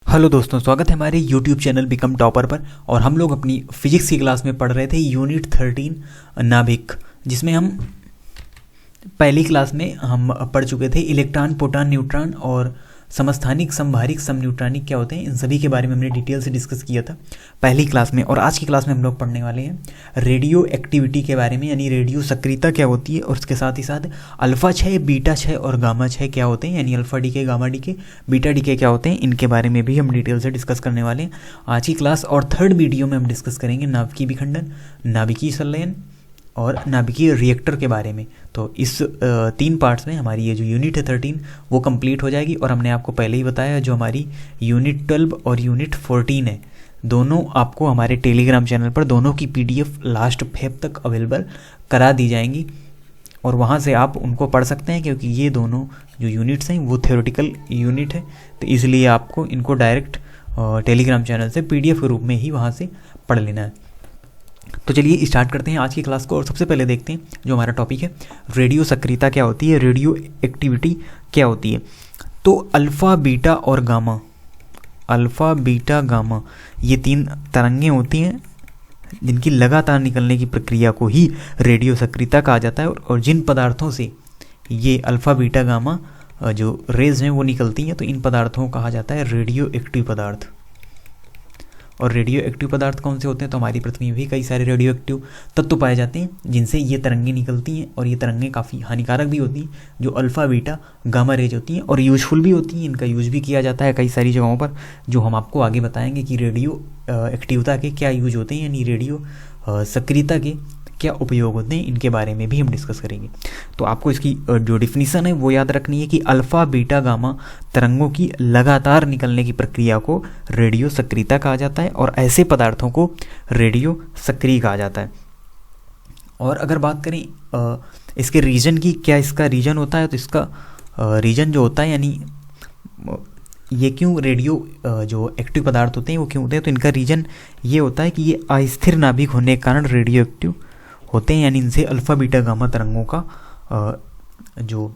Hello दोस्तों, स्वागत है हमारे YouTube चैनल बिकम टॉपर पर। और हम लोग अपनी फिजिक्स की क्लास में पढ़ रहे थे यूनिट 13 नाभिक, जिसमें हम पहली क्लास में हम पढ़ चुके थे इलेक्ट्रॉन, प्रोटॉन, न्यूट्रॉन और समस्थानिक, समभारिक, समन्यूट्रॉनिक क्या होते हैं, इन सभी के बारे में हमने डिटेल से डिस्कस किया था पहली क्लास में। और आज की क्लास में हम लोग पढ़ने वाले हैं रेडियो एक्टिविटी के बारे में, यानी रेडियो सक्रियता क्या होती है, और उसके साथ ही साथ अल्फा क्षय, बीटा क्षय और गामा क्षय क्या होते हैं, यानी alpha decay, gamma decay, beta decay क्या होते हैं, इनके बारे में भी हम डिटेल से डिस्कस करने वाले हैं आज की क्लास। और थर्ड वीडियो में हम डिस्कस करेंगे नाभिकीय विखंडन, नाभिकीय संलयन और नाभिकीय रिएक्टर के बारे में। तो इस 3 पार्ट्स में हमारी ये जो यूनिट है 13 वो कंप्लीट हो जाएगी। और हमने आपको पहले ही बताया जो हमारी यूनिट 12 और यूनिट 14 है, दोनों आपको हमारे टेलीग्राम चैनल पर दोनों की PDF लास्ट फेब तक अवेलेबल करा दी जाएंगी और वहाँ से आप उनको पढ़ सकते हैं, क्योंकि ये दोनों जो यूनिट्स हैं वो थ्योरेटिकल यूनिट है, तो इसलिए आपको इनको डायरेक्ट टेलीग्राम चैनल से PDF के रूप में ही वहाँ से पढ़ लेना है। तो चलिए स्टार्ट करते हैं आज की क्लास को। और सबसे पहले देखते हैं जो हमारा टॉपिक है रेडियो सक्रियता क्या होती है, रेडियो एक्टिविटी क्या होती है। तो अल्फ़ा, बीटा और गामा, अल्फ़ा, बीटा, गामा, ये 3 तरंगें होती हैं जिनकी लगातार निकलने की प्रक्रिया को ही रेडियो सक्रियता कहा जाता है। और जिन पदार्थों से ये अल्फ़ा, बीटा, गामा जो रेज हैं वो निकलती हैं, तो इन पदार्थों को कहा जाता है रेडियो एक्टिव पदार्थ। और रेडियो एक्टिव पदार्थ कौन से होते हैं, तो हमारी पृथ्वी में भी कई सारे रेडियो एक्टिव तत्व पाए जाते हैं जिनसे ये तरंगें निकलती हैं, और ये तरंगें काफ़ी हानिकारक भी होती हैं, जो अल्फ़ा, बीटा, गामा रेज होती हैं, और यूजफुल भी होती हैं। इनका यूज़ भी किया जाता है कई सारी जगहों पर, जो हम आपको आगे बताएंगे कि रेडियो एक्टिवता के क्या यूज होते हैं, यानी रेडियो सक्रियता के क्या उपयोग होते हैं, इनके बारे में भी हम डिस्कस करेंगे। तो आपको इसकी जो डिफिनीसन है वो याद रखनी है कि अल्फ़ा, बीटा, गामा तरंगों की लगातार निकलने की प्रक्रिया को रेडियो सक्रियता कहा जाता है, और ऐसे पदार्थों को रेडियो सक्रिय कहा जाता है। और अगर बात करें इसके रीजन की, क्या इसका रीजन होता है, तो इसका रीजन जो होता है, यानी ये क्यों रेडियो जो एक्टिव पदार्थ होते हैं वो क्यों होते हैं, तो इनका रीजन ये होता है कि ये अस्थिर नाभिक होने के कारण रेडियो एक्टिव होते हैं, यानी इनसे अल्फ़ा, बीटा, गामा तरंगों का जो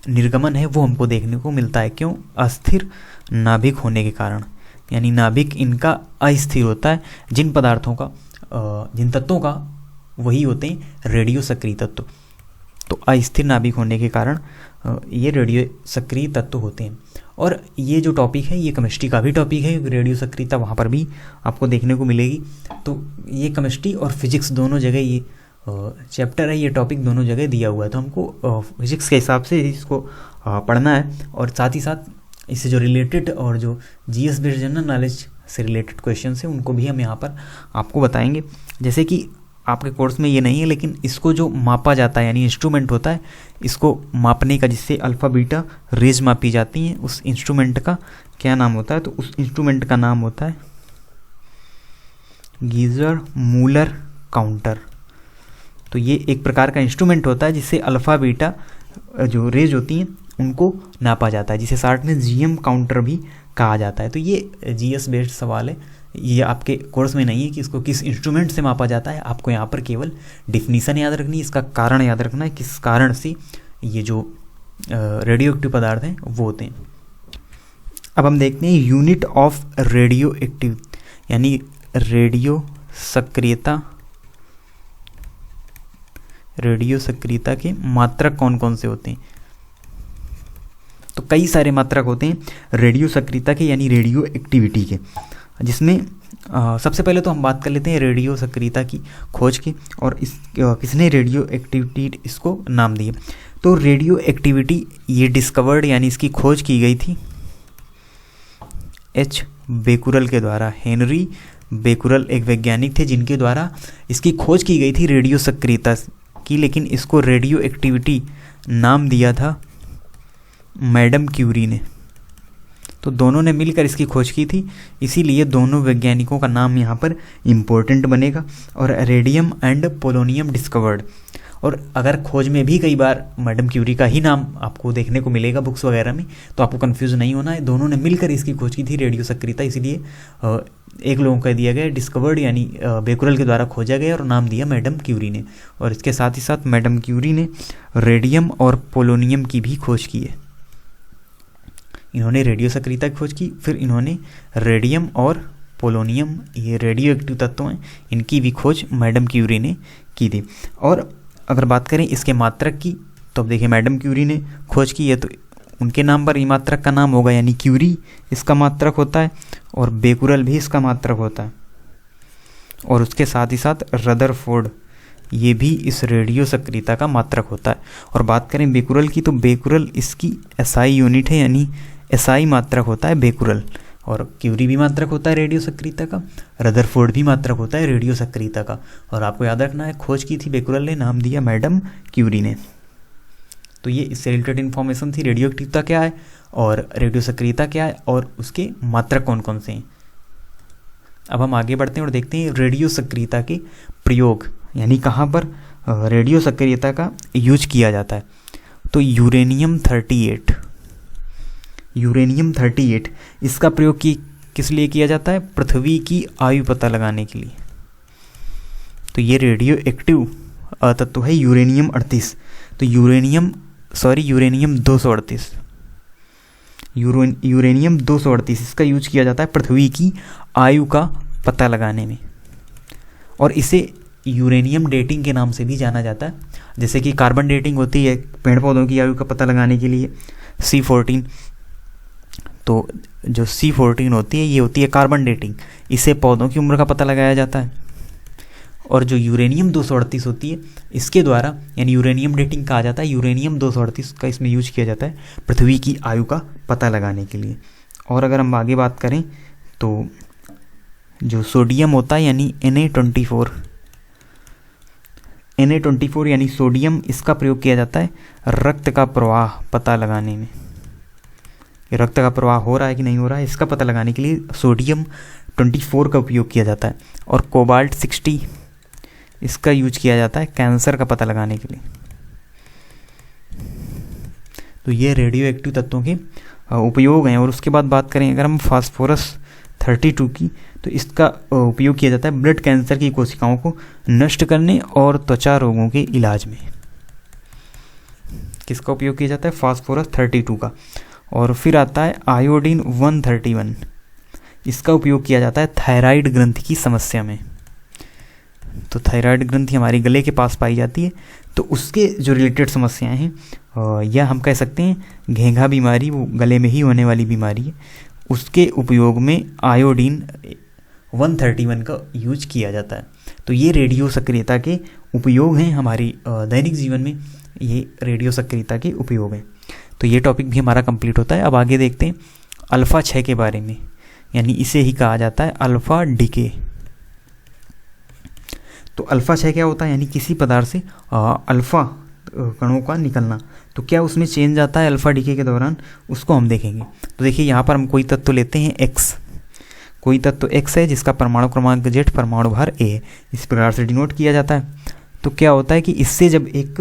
निर्गमन है वो हमको देखने को मिलता है। क्यों? अस्थिर नाभिक होने के कारण, यानी नाभिक इनका अस्थिर होता है। जिन पदार्थों का जिन तत्वों का वही होते हैं रेडियो सक्रिय तत्व, तो अस्थिर नाभिक होने के कारण ये रेडियो सक्रिय तत्व होते हैं। और ये जो टॉपिक है ये केमिस्ट्री का भी टॉपिक है, रेडियो सक्रियता वहाँ पर भी आपको देखने को मिलेगी। तो ये केमिस्ट्री और फिजिक्स दोनों जगह ये चैप्टर है, ये टॉपिक दोनों जगह दिया हुआ है, तो हमको फिजिक्स के हिसाब से इसको पढ़ना है। और साथ ही साथ इससे जो रिलेटेड और जो GS बेस्ड जनरल नॉलेज से रिलेटेड क्वेश्चन है उनको भी हम यहाँ पर आपको बताएंगे। जैसे कि आपके कोर्स में ये नहीं है, लेकिन इसको जो मापा जाता है, यानी इंस्ट्रूमेंट होता है इसको मापने का, जिससे अल्फ़ा, बीटा रेज मापी जाती हैं, उस इंस्ट्रूमेंट का क्या नाम होता है, तो उस इंस्ट्रूमेंट का नाम होता है गीजर मूलर काउंटर। तो ये एक प्रकार का इंस्ट्रूमेंट होता है जिससे अल्फ़ा, बीटा जो रेज होती हैं उनको नापा जाता है, जिसे शॉर्ट में GM काउंटर भी कहा जाता है। तो ये GS बेस्ड सवाल है, ये आपके कोर्स में नहीं है कि इसको किस इंस्ट्रूमेंट से मापा जाता है, आपको यहाँ पर केवल डिफिनीसन याद रखनी है, इसका कारण याद रखना है, किस कारण से ये जो रेडियो एक्टिव पदार्थ हैं वो होते हैं। अब हम देखते हैं यूनिट ऑफ रेडियो एक्टिव, यानी रेडियो सक्रियता, रेडियो सक्रियता के मात्रक कौन कौन से होते हैं। तो कई सारे मात्रक होते हैं रेडियो सक्रियता के, यानी रेडियो एक्टिविटी के, जिसमें सबसे पहले तो हम बात कर लेते हैं रेडियो सक्रियता की खोज की, और किसने रेडियो एक्टिविटी इसको नाम दिया। तो रेडियो एक्टिविटी ये डिस्कवर्ड, यानी इसकी खोज की गई थी H. बेकुरल के द्वारा। हेनरी बेकुरल एक वैज्ञानिक थे जिनके द्वारा इसकी खोज की गई थी रेडियो सक्रियता की, लेकिन इसको रेडियो एक्टिविटी नाम दिया था मैडम क्यूरी ने। तो दोनों ने मिलकर इसकी खोज की थी, इसीलिए दोनों वैज्ञानिकों का नाम यहाँ पर इम्पोर्टेंट बनेगा। और रेडियम एंड पोलोनियम डिस्कवर्ड, और अगर खोज में भी कई बार मैडम क्यूरी का ही नाम आपको देखने को मिलेगा बुक्स वगैरह में, तो आपको कंफ्यूज नहीं होना है, दोनों ने मिलकर इसकी खोज की थी रेडियो सक्रियता, इसलिए एक लोगों का दिया गया डिस्कवर्ड, यानी बेकुरल के द्वारा खोजा गया, और नाम दिया मैडम क्यूरी ने। और इसके साथ ही साथ मैडम क्यूरी ने रेडियम और पोलोनियम की भी खोज की है। इन्होंने रेडियो सक्रियता की खोज की। फिर इन्होंने रेडियम और पोलोनियम, ये रेडियो एक्टिव तत्व हैं, इनकी भी खोज मैडम क्यूरी ने की थी। और अगर बात करें इसके मात्रक की, तो अब देखिए मैडम क्यूरी ने खोज की है तो उनके नाम पर ये मात्रक का नाम होगा, यानी क्यूरी इसका मात्रक होता है और बेकुरल भी इसका मात्रक होता है। और उसके साथ ही साथ रदरफोर्ड, ये भी इस रेडियो सक्रियता का मात्रक होता है। और बात करें बेकुरल की, तो बेकुरल इसकी एसआई यूनिट है, यानी एसआई मात्रक होता है बेकुरल। और क्यूरी भी मात्रक होता है रेडियो सक्रियता का, रदरफोर्ड भी मात्रक होता है रेडियो सक्रियता का। और आपको याद रखना है खोज की थी बेकुरल ने, नाम दिया मैडम क्यूरी ने। तो ये इससे रिलेटेड इन्फॉर्मेशन थी, रेडियो एक्टिवता क्या है और रेडियो सक्रियता क्या है और उसके मात्रक कौन कौन से हैं। अब हम आगे बढ़ते हैं और देखते हैं रेडियो सक्रियता के प्रयोग, यानी कहाँ पर रेडियो सक्रियता का यूज किया जाता है। तो यूरेनियम 38 इसका प्रयोग किस लिए किया जाता है? पृथ्वी की आयु पता लगाने के लिए। तो ये रेडियो एक्टिव तत्व है यूरेनियम 38। तो यूरेनियम 238, यूरेनियम 238 इसका यूज किया जाता है पृथ्वी की आयु का पता लगाने में। और इसे यूरेनियम डेटिंग के नाम से भी जाना जाता है। जैसे कि कार्बन डेटिंग होती है पेड़ पौधों की आयु का पता लगाने के लिए, C14। तो जो C14 होती है ये होती है कार्बन डेटिंग, इससे पौधों की उम्र का पता लगाया जाता है। और जो यूरेनियम 238 होती है इसके द्वारा, यानी यूरेनियम डेटिंग कहा जाता है, यूरेनियम 238 का इसमें यूज किया जाता है पृथ्वी की आयु का पता लगाने के लिए। और अगर हम आगे बात करें तो जो सोडियम होता है यानी Na24 यानी सोडियम, इसका प्रयोग किया जाता है रक्त का प्रवाह पता लगाने में। ये रक्त का प्रवाह हो रहा है कि नहीं हो रहा है इसका पता लगाने के लिए सोडियम 24 का उपयोग किया जाता है। और कोबाल्ट 60 इसका यूज किया जाता है कैंसर का पता लगाने के लिए। तो ये रेडियो एक्टिव तत्वों के उपयोग हैं। और उसके बाद बात करें अगर हम फास्फोरस 32 की, तो इसका उपयोग किया जाता है ब्लड कैंसर की कोशिकाओं को नष्ट करने और त्वचा रोगों के इलाज में। किसका उपयोग किया जाता है? फास्फोरस 32 का। और फिर आता है आयोडीन 131, इसका उपयोग किया जाता है थायराइड ग्रंथि की समस्या में। तो थायराइड ग्रंथि हमारी गले के पास पाई जाती है, तो उसके जो रिलेटेड समस्याएं हैं या हम कह सकते हैं घेंघा बीमारी, वो गले में ही होने वाली बीमारी है, उसके उपयोग में आयोडीन 131 का यूज किया जाता है। तो ये रेडियो सक्रियता के उपयोग हैं हमारी दैनिक जीवन में, ये रेडियो सक्रियता के उपयोग हैं। तो ये टॉपिक भी हमारा कंप्लीट होता है। अब आगे देखते हैं अल्फ़ा 6 के बारे में, यानी इसे ही कहा जाता है अल्फ़ा डीके। तो अल्फ़ा 6 क्या होता है? यानी किसी पदार्थ से अल्फ़ा कणों का निकलना। तो क्या उसमें चेंज आता है अल्फ़ा डीके के दौरान, उसको हम देखेंगे। तो देखिए यहाँ पर हम कोई तत्व लेते हैं X, कोई तत्व X है जिसका परमाणु क्रमांक Z, परमाणु भार A है, इस प्रकार से डिनोट किया जाता है। तो क्या होता है कि इससे जब एक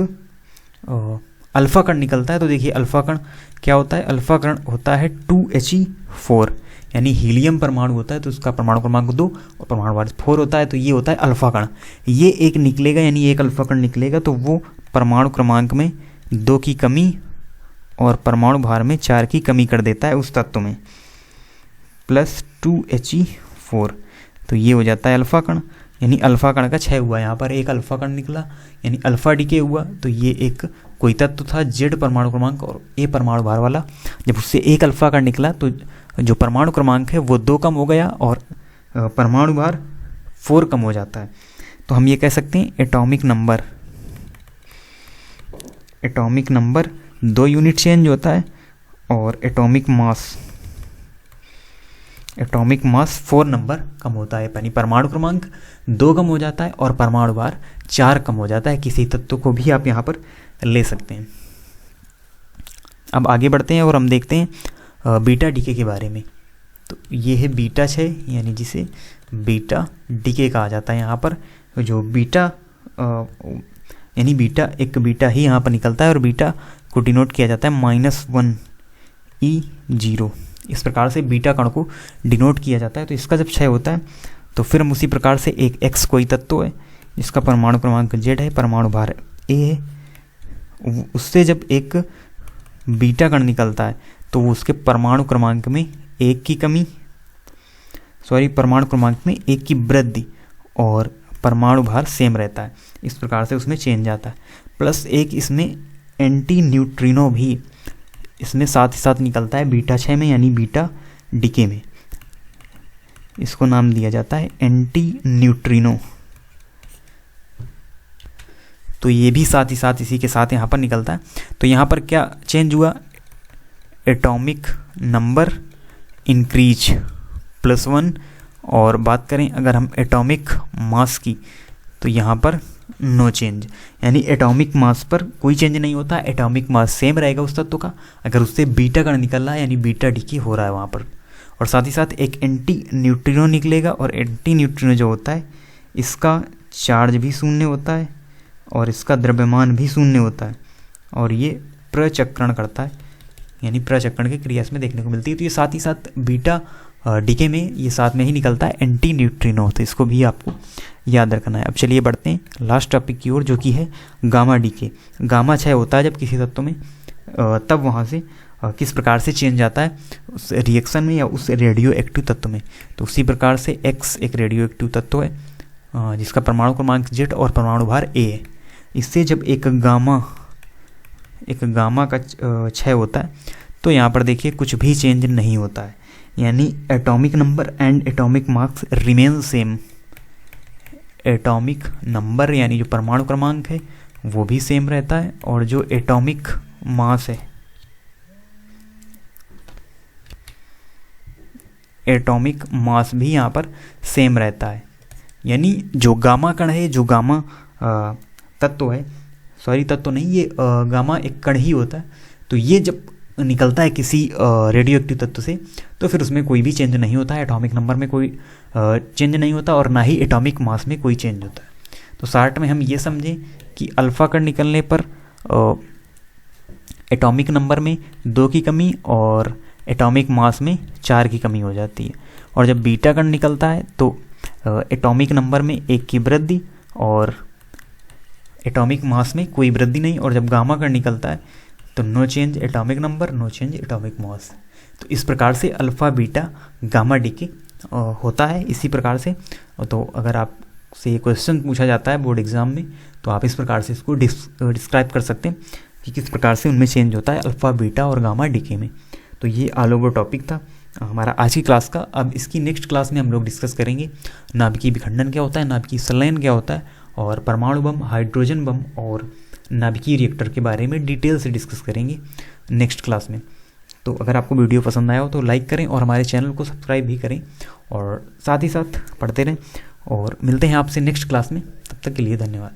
अल्फ़ा कण निकलता है, तो देखिए अल्फ़ा कण क्या होता है? अल्फ़ा कण होता है 2He4, यानी हीलियम परमाणु होता है तो उसका परमाणु क्रमांक 2 और परमाणु भार 4 होता है। तो ये होता है अल्फ़ा कण। ये एक निकलेगा, यानी एक अल्फ़ा कण निकलेगा तो वो परमाणु क्रमांक में 2 की कमी और परमाणु भार में 4 की कमी कर देता है उस तत्व में, प्लस 2He4। तो ये हो जाता है अल्फ़ा कण, यानी अल्फ़ा कण का 6 हुआ। यहाँ पर एक अल्फ़ा कण निकला यानी अल्फ़ा डीके हुआ। तो ये एक कोई तत्व था Z परमाणु क्रमांक और A परमाणु भार वाला, जब उससे एक अल्फ़ा कण निकला तो जो परमाणु क्रमांक है वो 2 कम हो गया और परमाणु भार 4 कम हो जाता है। तो हम ये कह सकते हैं एटॉमिक नंबर 2 यूनिट चेंज होता है और एटॉमिक मास 4 नंबर कम होता है, यानी परमाणु क्रमांक 2 कम हो जाता है और परमाणु भार 4 कम हो जाता है। किसी तत्व को भी आप यहाँ पर ले सकते हैं। अब आगे बढ़ते हैं और हम देखते हैं बीटा डीके के बारे में। तो ये है बीटा 6, यानी जिसे बीटा डीके कहा जाता है। यहाँ पर जो बीटा यानी एक बीटा ही यहाँ पर निकलता है और बीटा को डिनोट किया जाता है -1E0। इस प्रकार से बीटा कण को डिनोट किया जाता है। तो इसका जब क्षय होता है तो फिर हम उसी प्रकार से एक X कोई तत्व है जिसका परमाणु क्रमांक Z है, परमाणु भार A है, उससे जब एक बीटा कण निकलता है तो उसके परमाणु क्रमांक में 1 की कमी, परमाणु क्रमांक में 1 की वृद्धि और परमाणु भार सेम रहता है। इस प्रकार से उसमें चेंज आता है। प्लस एक इसमें एंटी न्यूट्रिनो भी इसमें साथ ही साथ निकलता है बीटा 6 में, यानी बीटा डीके में। इसको नाम दिया जाता है एंटी न्यूट्रिनो। तो ये भी साथ ही साथ इसी के साथ यहाँ पर निकलता है। तो यहाँ पर क्या चेंज हुआ, एटॉमिक नंबर इंक्रीज +1। और बात करें अगर हम एटॉमिक मास की, तो यहाँ पर नो चेंज, यानी एटॉमिक मास पर कोई चेंज नहीं होता, एटॉमिक मास सेम रहेगा उस तत्व का। अगर उससे बीटा कण निकल रहा है यानी बीटा डीके हो रहा है वहाँ पर। और साथ ही साथ एक एंटी न्यूट्रिनो निकलेगा, और एंटी न्यूट्रिनो जो होता है इसका चार्ज भी शून्य होता है और इसका द्रव्यमान भी शून्य होता है, और ये प्रचक्रण करता है, यानी प्रचक्रण की क्रिया इसमें देखने को मिलती है। तो ये साथ ही साथ बीटा डीके में ये साथ में ही निकलता है एंटी न्यूट्रिनो। तो इसको भी आपको याद रखना है। अब चलिए बढ़ते हैं लास्ट टॉपिक की ओर, जो कि है गामा डीके। गामा 6 होता है जब किसी तत्व में, तब वहाँ से किस प्रकार से चेंज आता है उस रिएक्शन में या उस रेडियो एक्टिव तत्व में। तो उसी प्रकार से X एक रेडियो एक्टिव तत्व है जिसका परमाणु क्रमांक Z और परमाणु भार A है। इससे जब एक गामा का 6 होता है, तो यहाँ पर देखिए कुछ भी चेंज नहीं होता है, यानी atomic number and atomic mass remain same. Atomic number यानी जो परमाणु क्रमांक है वो भी सेम रहता है, और जो एटॉमिक मास है, एटॉमिक मास भी यहाँ पर सेम रहता है। यानी जो गामा कण है, जो गामा तत्व है, तत्व नहीं, ये गामा एक कण ही होता है। तो ये जब निकलता है किसी रेडियो एक्टिव तत्व से, तो फिर उसमें कोई भी चेंज नहीं होता है, एटॉमिक नंबर में कोई चेंज नहीं होता, और ना ही एटॉमिक मास में कोई चेंज होता है। तो शार्ट में हम ये समझें कि अल्फा कण निकलने पर एटॉमिक नंबर में 2 की कमी और एटॉमिक मास में 4 की कमी हो जाती है। और जब बीटा कण निकलता है तो एटॉमिक नंबर में 1 की वृद्धि और एटॉमिक मास में कोई वृद्धि नहीं। और जब गामा कण निकलता है तो no change atomic number, no change atomic mass. तो इस प्रकार से अल्फ़ा बीटा गामा डीके होता है इसी प्रकार से। तो अगर आपसे ये क्वेश्चन पूछा जाता है बोर्ड एग्जाम में, तो आप इस प्रकार से इसको डिस्क्राइब कर सकते हैं कि किस प्रकार से उनमें चेंज होता है अल्फ़ा बीटा और गामा डीके में। तो ये ऑल ओवर टॉपिक था हमारा आज की क्लास का। अब इसकी नेक्स्ट क्लास में हम लोग डिस्कस करेंगे नाभिकीय विखंडन क्या होता है, नाभिकीय संलयन क्या होता है, और परमाणु बम, हाइड्रोजन बम और नाभिकीय रिएक्टर के बारे में डिटेल से डिस्कस करेंगे नेक्स्ट क्लास में। तो अगर आपको वीडियो पसंद आया हो तो लाइक करें और हमारे चैनल को सब्सक्राइब भी करें, और साथ ही साथ पढ़ते रहें। और मिलते हैं आपसे नेक्स्ट क्लास में, तब तक के लिए धन्यवाद।